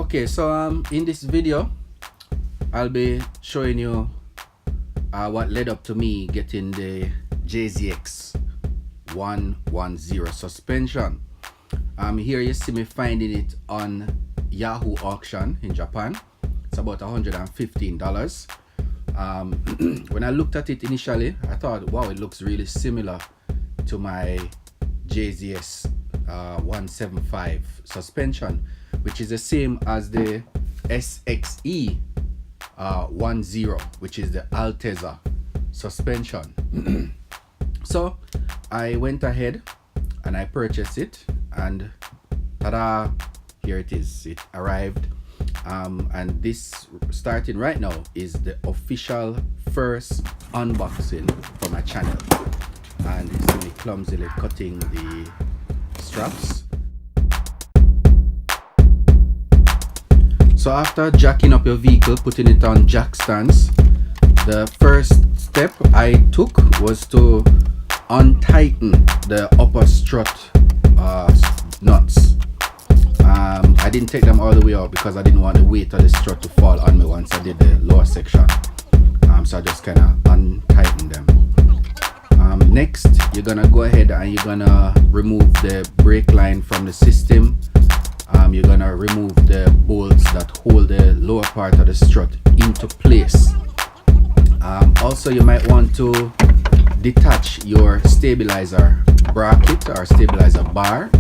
Okay, so in this video I'll be showing you what led up to me getting the JZX110 suspension. Here you see me finding it on Yahoo auction in Japan. It's about $115. When I looked at it initially, I thought, wow, it looks really similar to my JZS175 suspension, which is the same as the SXE10, which is the Alteza suspension. So I went ahead and I purchased it, and ta-da, here it is. It arrived, and this starting right now is the official first unboxing for my channel. And you see me clumsily cutting the straps. So after jacking up your vehicle, putting it on jack stands, the first step I took was to untighten the upper strut nuts. I didn't take them all the way out because I didn't want the weight of the strut to fall on me once I did the lower section. So I just kind of untightened them. Next, you're gonna go ahead and you're gonna remove the brake line from the system. You're gonna remove the bolts that hold the lower part of the strut into place. Also, you might want to detach your stabilizer bracket or stabilizer bar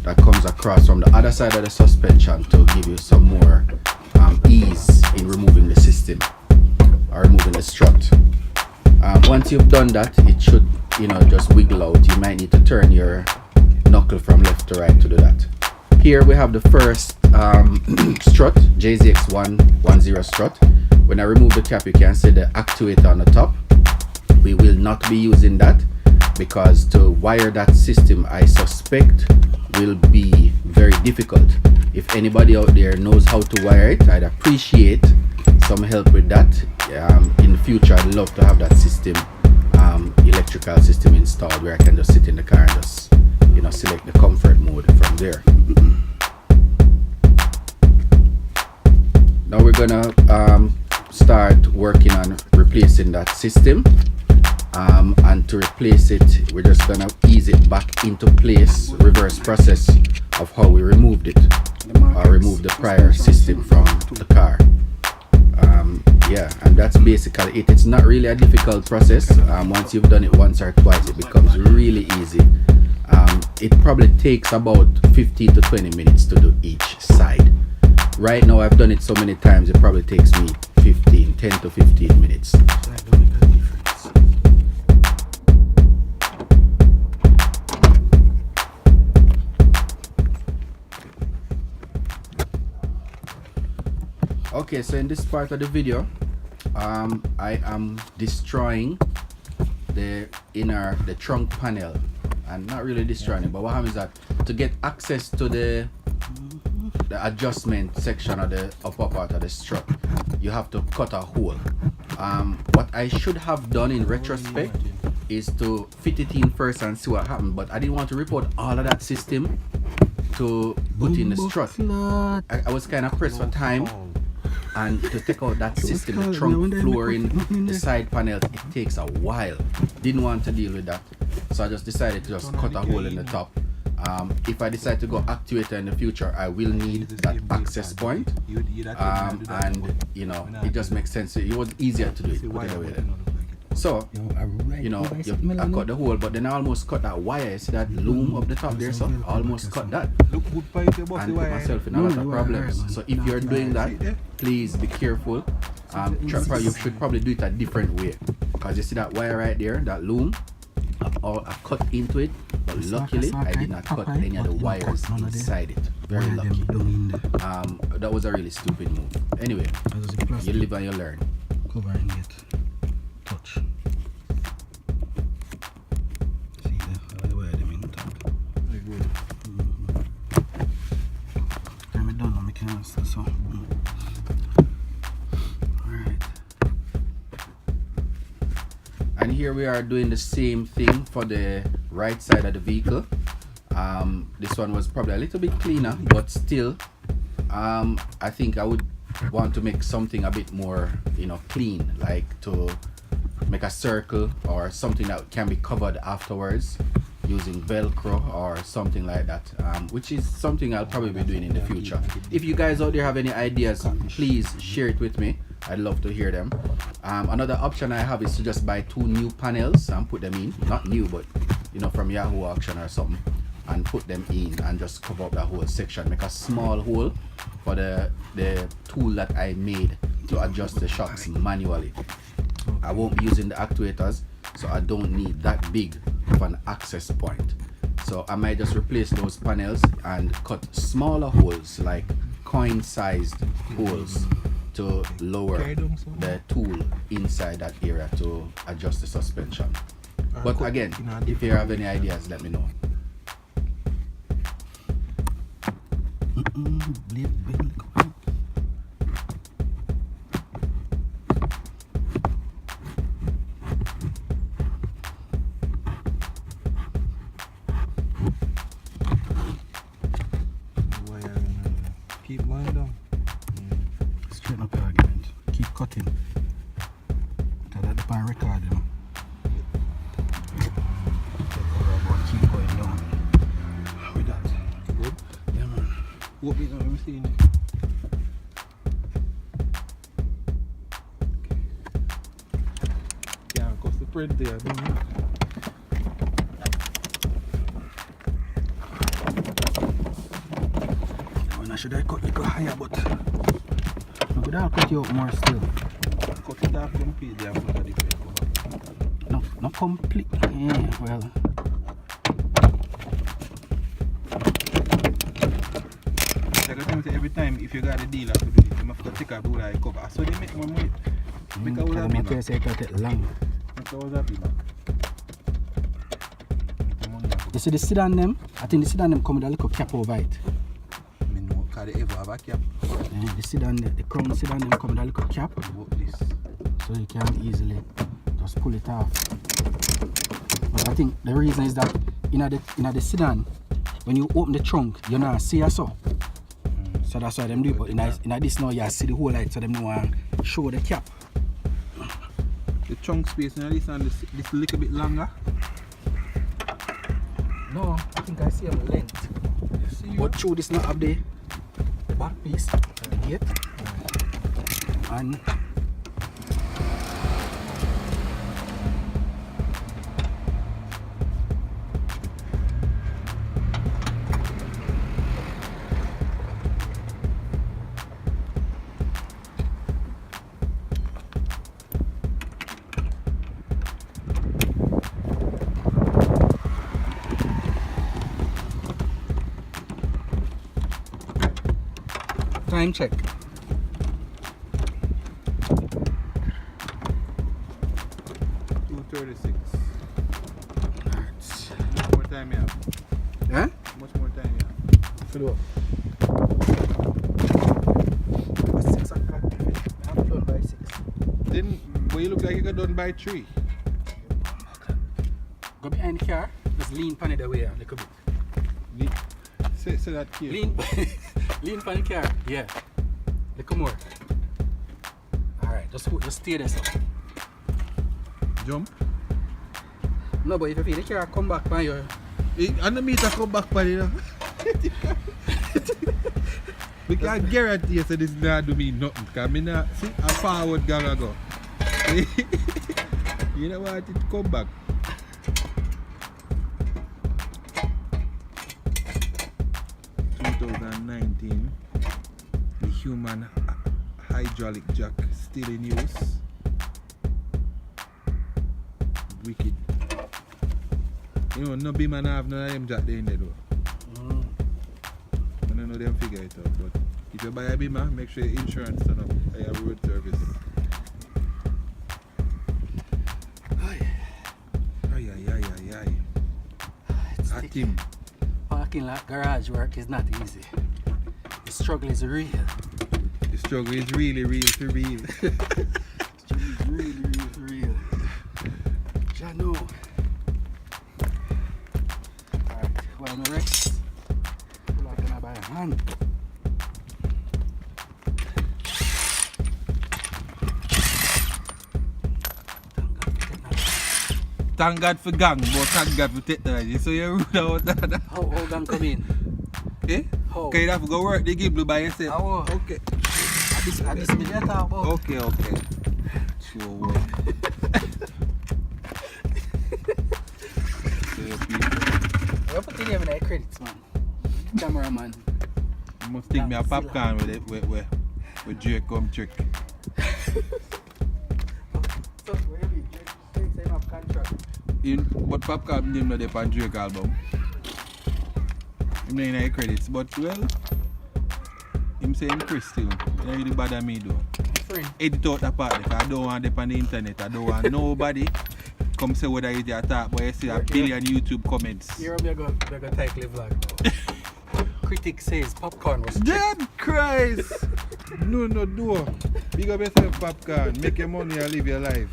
that comes across from the other side of the suspension to give you some more ease in removing the system or removing the strut. Once you've done that, it should, just wiggle out. You might need to turn your knuckle from left to right to do that. Here we have the first strut, JZX110 strut. When I remove the cap, you can see the actuator on the top. We will not be using that because to wire that system, I suspect, will be very difficult. If anybody out there knows how to wire it, I'd appreciate some help with that. In the future, I'd love to have that system, electrical system installed where I can just sit in the car and just select the comfort mode from there. Now we're gonna start working on replacing that system, and to replace it, we're just gonna ease it back into place, reverse process of how we removed it, or remove the prior system from the car. Yeah, and that's basically it. It's not really a difficult process. Once you've done it once or twice, it becomes really easy. It probably takes about 15 to 20 minutes to do each side. Right now, I've done it so many times, it probably takes me 10 to 15 minutes. Okay, so in this part of the video, I am destroying the trunk panel, and not really destroying it, but what happens is that to get access to the adjustment section of the upper part of the strut, you have to cut a hole. What I should have done in retrospect is to fit it in first and see what happened, but I didn't want to rip out all of that system to put in the strut. I was kind of pressed for time, and to take out that system, the trunk flooring, the side panel, it takes a while. Didn't want to deal with that, so I just decided to just cut a hole in the top. If I decide to go actuator in the future, I will need that access point, and it just makes sense. It was easier to do it, put it away then. So I cut the hole, but then I almost cut that wire. You see that loom up the top there? So I almost cut that and put myself in a lot of problems. So if you're doing that, please be careful. You should probably do it a different way, because you see that wire right there, that loom, I cut into it, but luckily I did not cut any of the wires inside it. Very lucky. That was a really stupid move. Anyway, you live and you learn. Cover and get touch. See the wire them in top. Very good. I'm done now, I can so. Alright. And here we are doing the same thing for the right side of the vehicle. This one was probably a little bit cleaner, but still I think I would want to make something a bit more, clean, like to make a circle or something that can be covered afterwards using Velcro or something like that, which is something I'll probably be doing in the future. If you guys out there have any ideas, please share it with me. I'd love to hear them. Another option I have is to just buy 2 new panels and put them in, not new, but from Yahoo auction or something, and put them in and just cover up that whole section. Make a small hole for the tool that I made to adjust the shocks manually. I won't be using the actuators, so I don't need that big of an access point. So I might just replace those panels and cut smaller holes, like coin-sized holes, to lower the tool inside that area to adjust the suspension. But again, if you have any ideas, let me know. Keep going down. Straighten up your argument. Keep cutting. Tell that the pan record, Keep going down. With that. Good? Yeah, man. What we know, everything. Yeah, cause the print there, don't you? Should I cut it higher, but no, could I cut you up more still? Cut it off completely after the cover. No, not complete. Yeah, well. Every time if you got a dealer to do it, you have to take a do like cover. So they make more money. Make a whole lot of say it long. Make a whole lot of you see the sedan them? I think the sedan them come with a little cap over it. They ever have a cap. Yeah, the crown sedan them come with a little cap. This. So you can easily just pull it off. But I think the reason is that in the sedan, when you open the trunk, you not see a so. So that's why them do it. But in this now you see the whole light, so them now show the cap. The trunk space in this and this little bit longer. No, I think I see a length. But through this not up there. Back piece at the gate and time check. 2:36. How much more time you have? Huh? How much more time you have? For what? 6 o'clock. I'm done by 6. Then, well, you look like you got done by 3. Go behind the car, just lean pan it away a little bit. Say that here. Lean pan the car, yeah. Little more. Alright, just stay there, so. Jump? No, but if you feel the car come back by your... And the meter come back by you. We can't guarantee you so this not do me nothing. Because I not see a forward gang go. You know what, it come back. The human hydraulic jack still in use. Wicked. You know, no beam and have none of them jack there in there though. I don't know them figure it out, but if you buy a beamer, make sure your insurance turn up. I have road service. Ay. At him. Parking lot garage work is not easy. The struggle is real. The struggle is really real for real. The struggle is really real for real. I know. Alright, well, my rest. Pull out by a hand. Thank God for gang, but thank God for technology. So you're rude about that. How gang come in? Eh? How? Okay, you have to go work the gibble by yourself. How? Okay. At this minute I talk about. Okay. Sure. What put in the credits, man? Cameraman. You must think me a popcorn with it with Drake come trick. So where you be? Drake say have contract. But popcorn didn't know they on Drake album. Him not in the credits, but well, him saying Chris still. It don't really bother me though. Friend. Edit out that part because I don't want them on the internet. I don't want nobody come say whether it's your talk, but you see a billion YouTube comments. You're going to take live vlog now. Critic says popcorn was Dead Christ! No, do. Big up yourself, popcorn. Make your money and live your life.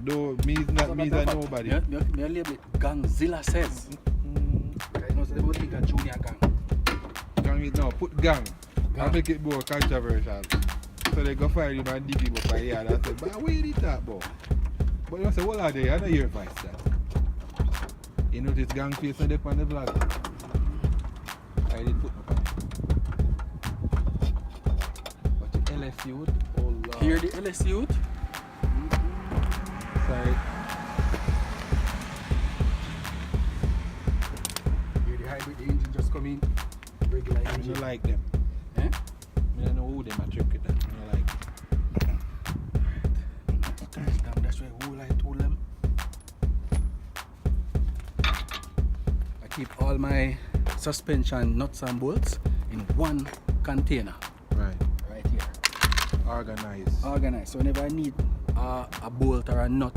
Though me is nobody. Me label it Gangzilla says. I know so they would think a junior gang. Gang it now. Put gang. I'll make it more controversial. So they go find him and dig him up here and I said, but where did that about? But you say, what are they? I know your advice that. You know this gang face on the vlog. I did put my on. But the LS youth, oh Lord. Hear the LS youth? Sorry. Hear the hybrid engine just come in. Regular I engine. don't like them. Eh? I don't know who them are trick with them. I don't like it. Damn, that's why who I told them. I keep all my suspension nuts and bolts in one container. Right. Right here. Organized. So whenever I need a bolt or a nut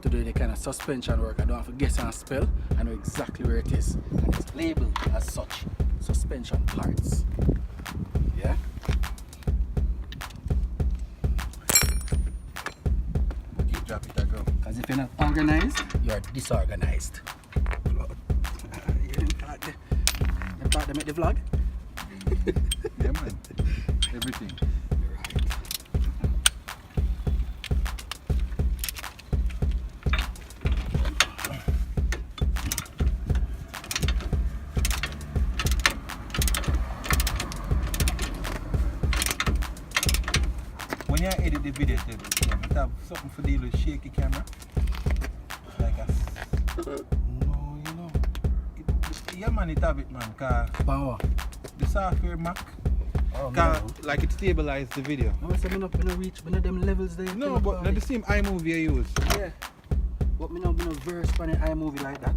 to do the kind of suspension work, I don't have to guess and spell. I know exactly where it is. And it's labeled as such. Suspension parts. Yeah? Keep drop it and go. Because if you're not organized, you're disorganized. You thought they make the vlog? Yeah, man. Everything. When you edit the video, you have something for deal with shaky camera. Like a... No, you know. Yeah, man, it have it, man. Cause Power. the software Mac, Oh, cause no. like it stabilized the video. I say me not reach them levels there. No, but not the same iMovie you use. Yeah. But me not verse on the iMovie like that.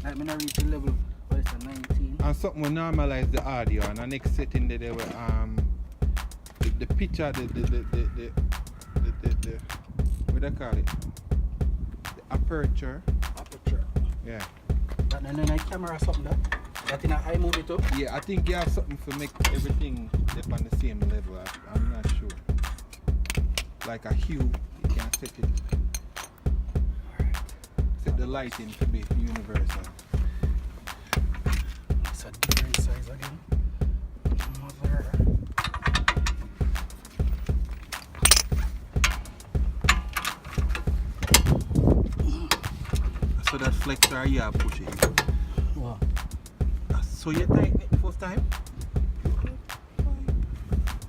Like me not reach the level, what is it, 19? And something will normalize the audio, and the next setting there were the picture, the what do they call it? The aperture. Aperture. Yeah. That and then I camera or something that in a iMovie too. Yeah, I think you have something to make everything up on the same level. I'm not sure. Like a hue, you can set it. Alright. Set the lighting to be universal. It's a different size again. Mother. So that flexor you are pushing. What? So you tighten it the first time?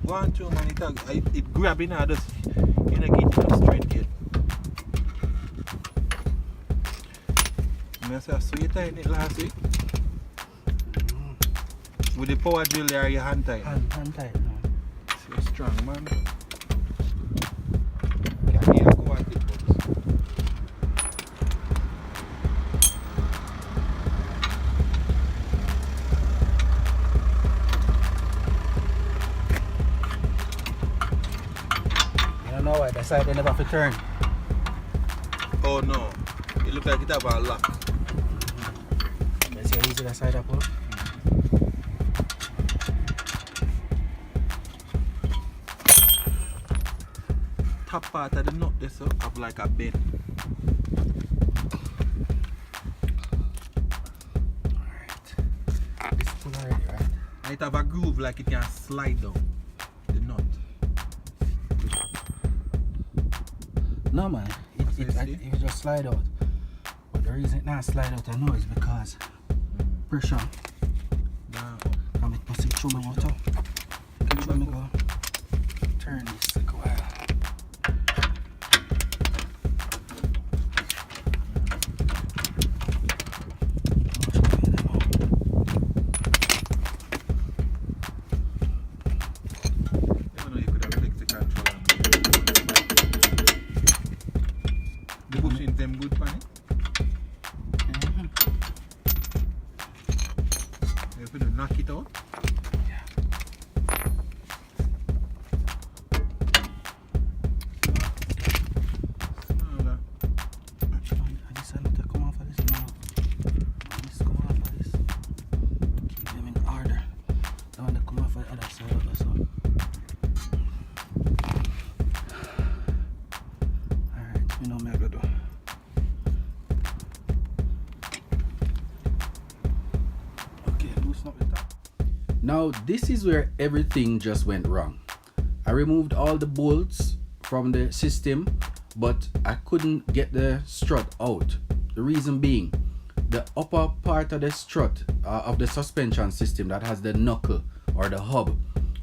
Go on through, man, it grabbing now, just you know, get it straight yet. So you tighten it last week? With the power drill or your hand tight? Hand tight now. So you're strong, man. Can't hear go at it, but I don't know why that side they never have to turn. oh no, it looks like it have a lock. Let's see how easy that side up. Oh. Top part of the nut there so have like a bend. Alright. It's full already, right? And it have a groove like it can slide down the nut. No man, it it just slide out. But the reason it not slide out, I know, is because pressure. I'm passing through my water. Let me go turn this like a while. Knock it out. Now this is where everything just went wrong. I removed all the bolts from the system, but I couldn't get the strut out. The reason being, the upper part of the strut of the suspension system that has the knuckle or the hub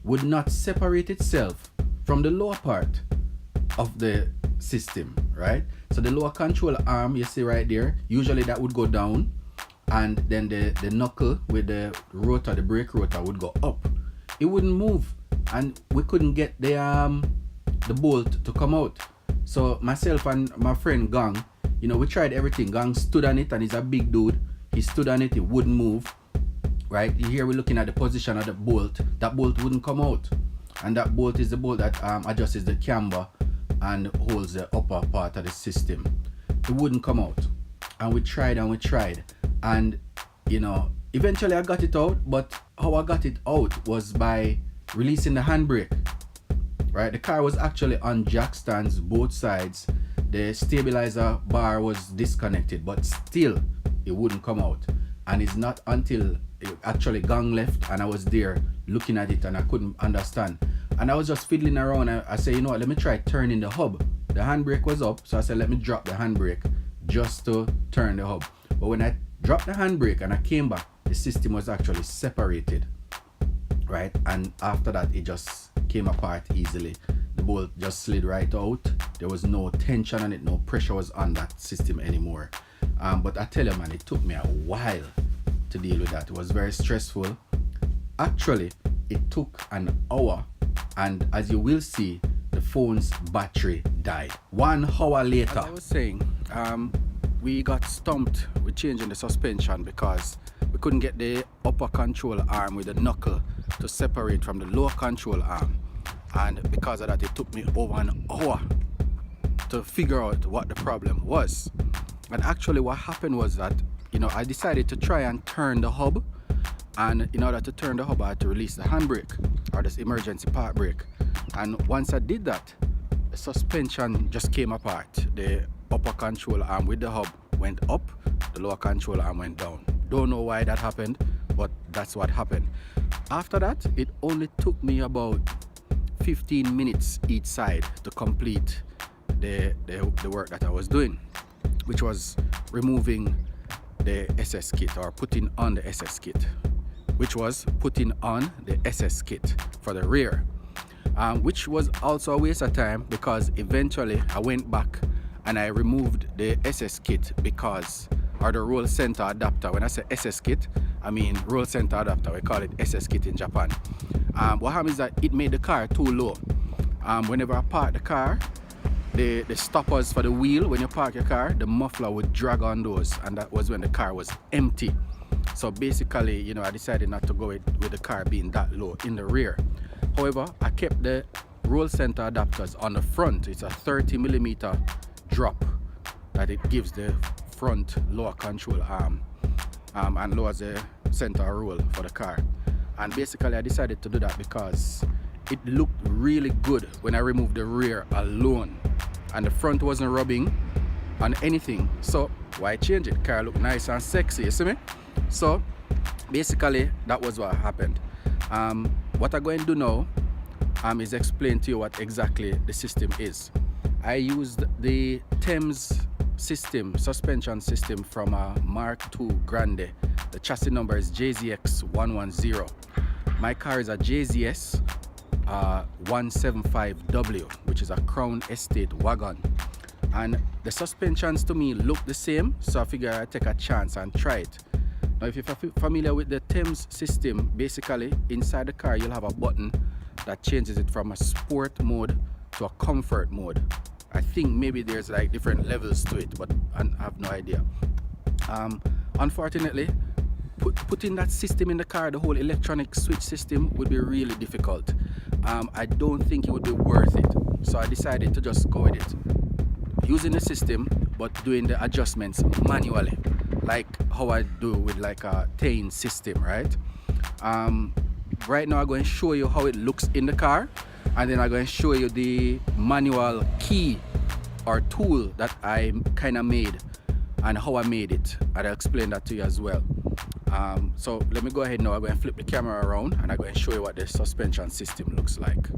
would not separate itself from the lower part of the system, right? So the lower control arm you see right there, usually that would go down, and then the knuckle with the rotor, the brake rotor, would go up. It wouldn't move, and we couldn't get the bolt to come out. So myself and my friend Gang, you know, we tried everything. Gang stood on it, and he's a big dude. He stood on it, it wouldn't move, right? Here we're looking at the position of the bolt. That bolt wouldn't come out, and that bolt is the bolt that adjusts the camber and holds the upper part of the system. It wouldn't come out, and we tried and we tried. And you know, eventually I got it out, but how I got it out was by releasing the handbrake, right? The car was actually on jack stands both sides. The stabilizer bar was disconnected, but still it wouldn't come out. And it's not until it actually Gang left and I was there looking at it and I couldn't understand. And I was just fiddling around. I said, you know what, let me try turning the hub. The handbrake was up, so I said, let me drop the handbrake just to turn the hub. But when I dropped the handbrake and I came back, the system was actually separated, right? And after that, it just came apart easily. The bolt just slid right out. There was no tension on it, no pressure was on that system anymore. But I tell you, man, it took me a while to deal with that. It was very stressful. Actually, it took an hour, and as you will see, the phone's battery died 1 hour later. As I was saying, we got stumped with changing the suspension because we couldn't get the upper control arm with the knuckle to separate from the lower control arm, and because of that it took me over an hour to figure out what the problem was. And actually what happened was that, you know, I decided to try and turn the hub, and in order to turn the hub I had to release the handbrake or this emergency park brake, and once I did that, the suspension just came apart. The upper control arm with the hub went up, the lower control arm went down. Don't know why that happened, but that's what happened. After that, it only took me about 15 minutes each side to complete the work that I was doing, which was removing the SS kit or putting on the SS kit, which was putting on the SS kit for the rear, which was also a waste of time because eventually I went back and I removed the SS kit because, or the roll center adapter. When I say SS kit, I mean roll center adapter. We call it SS kit in Japan. What happened is that it made the car too low. Whenever I park the car, the stoppers for the wheel, when you park your car, the muffler would drag on those, and that was when the car was empty. So basically, you know, I decided not to go with the car being that low in the rear. However, I kept the roll center adapters on the front. It's a 30mm drop that it gives the front lower control arm and lowers the center roll for the car. And basically I decided to do that because it looked really good when I removed the rear alone and the front wasn't rubbing on anything. So why change it? Car look nice and sexy, you see me? So basically that was what happened. What I'm going to do now is explain to you what exactly the system is. I used the TEMS system, suspension system from a Mark2 Grande. The chassis number is JZX110. My car is a JZS175W, which is a Crown Estate wagon. And the suspensions to me look the same, so I figure I'd take a chance and try it. Now if you're familiar with the TEMS system, basically inside the car you'll have a button that changes it from a sport mode to a comfort mode. I think maybe there's like different levels to it, but I have no idea. Unfortunately, putting that system in the car, the whole electronic switch system, would be really difficult. I don't think it would be worth it, so I decided to just go with it, using the system but doing the adjustments manually, like how I do with like a TEMS system, right? Right now I'm going to show you how it looks in the car, and then I'm going to show you the manual key or tool that I kind of made and how I made it, and I'll explain that to you as well. So let me go ahead now. I'm going to flip the camera around and I'm going to show you what the suspension system looks like.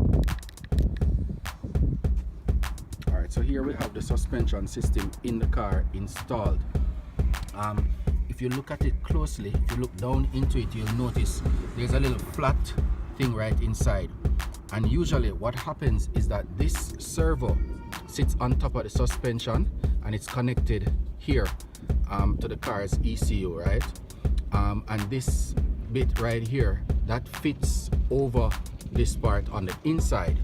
Alright, so here we have the suspension system in the car installed. If you look at it closely, if you look down into it, you'll notice there's a little flat thing right inside. And usually what happens is that this servo sits on top of the suspension and it's connected here to the car's ECU, right? And this bit right here, that fits over this part on the inside,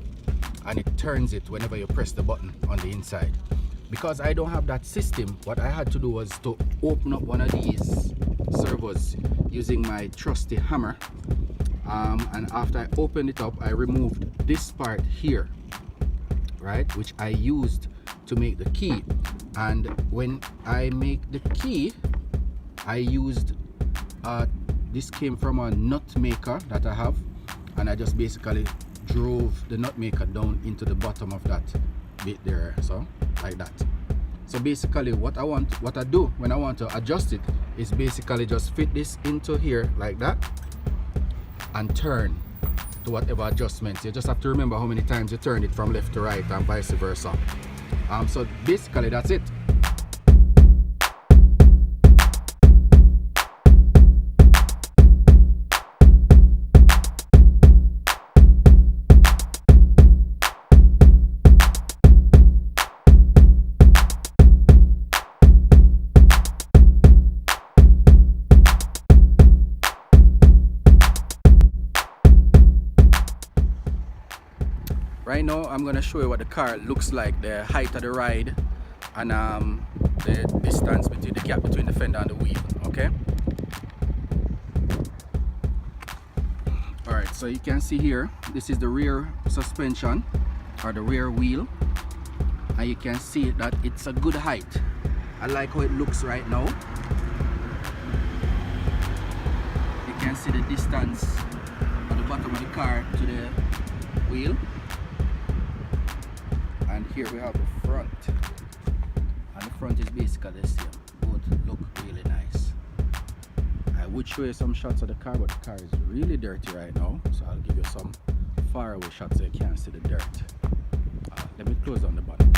and it turns it whenever you press the button on the inside. Because I don't have that system, what I had to do was to open up one of these servos using my trusty hammer, and after I opened it up, I removed this part here, right, which I used to make the key. And when I make the key, I used this came from a nut maker that I have, and I just basically drove the nut maker down into the bottom of that bit there, so like that. So basically what I do when I want to adjust it is basically just fit this into here like that and turn to whatever adjustments. You just have to remember how many times you turn it from left to right and vice versa. So basically that's it. Right now I'm going to show you what the car looks like, the height of the ride, and the distance between the gap between the fender and the wheel, okay? Alright, so you can see here, this is the rear suspension or the rear wheel, and you can see that it's a good height. I like how it looks right now. You can see the distance on the bottom of the car to the wheel. And here we have the front, and the front is basically the same. Both look really nice. I would show you some shots of the car, but the car is really dirty right now, so I'll give you some far away shots so you can't see the dirt. Let me close on the button.